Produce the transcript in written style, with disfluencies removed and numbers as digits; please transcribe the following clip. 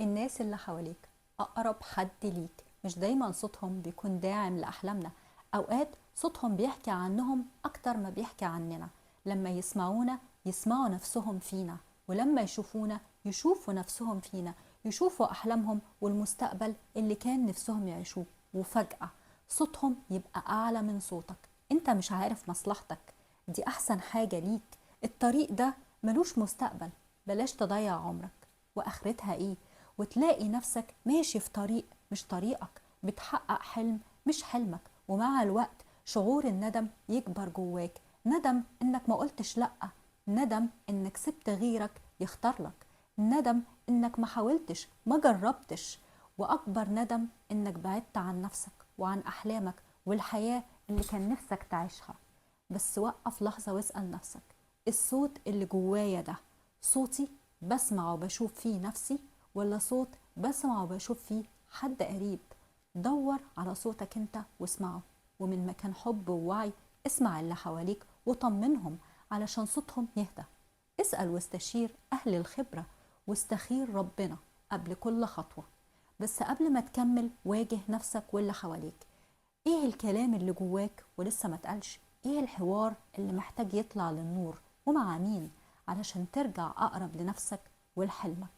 الناس اللي حواليك أقرب حد ليك مش دايما صوتهم بيكون داعم لأحلامنا. أوقات صوتهم بيحكي عنهم أكتر ما بيحكي عننا. لما يسمعونا يسمعوا نفسهم فينا، ولما يشوفونا يشوفوا نفسهم فينا، يشوفوا أحلامهم والمستقبل اللي كان نفسهم يعيشوه. وفجأة صوتهم يبقى أعلى من صوتك. انت مش عارف مصلحتك، دي أحسن حاجة ليك. الطريق ده ملوش مستقبل، بلاش تضيع عمرك. وآخرتها إيه؟ وتلاقي نفسك ماشي في طريق مش طريقك، بتحقق حلم مش حلمك. ومع الوقت شعور الندم يكبر جواك، ندم انك ما قلتش لأ، ندم انك سبت غيرك يختار لك، ندم انك ما حاولتش ما جربتش، واكبر ندم انك بعدت عن نفسك وعن احلامك والحياة اللي كان نفسك تعيشها. بس وقف لحظة واسأل نفسك، الصوت اللي جوايا ده صوتي بسمع وبشوف فيه نفسي، ولا صوت بسمع وبشوف فيه حد قريب؟ دور على صوتك انت واسمعه، ومن مكان حب ووعي اسمع اللي حواليك وطمنهم علشان صوتهم يهدى. اسأل واستشير أهل الخبرة، واستخير ربنا قبل كل خطوة. بس قبل ما تكمل واجه نفسك واللي حواليك. ايه الكلام اللي جواك ولسه ما اتقالش؟ ايه الحوار اللي محتاج يطلع للنور؟ ومع مين؟ علشان ترجع أقرب لنفسك ولحلمك.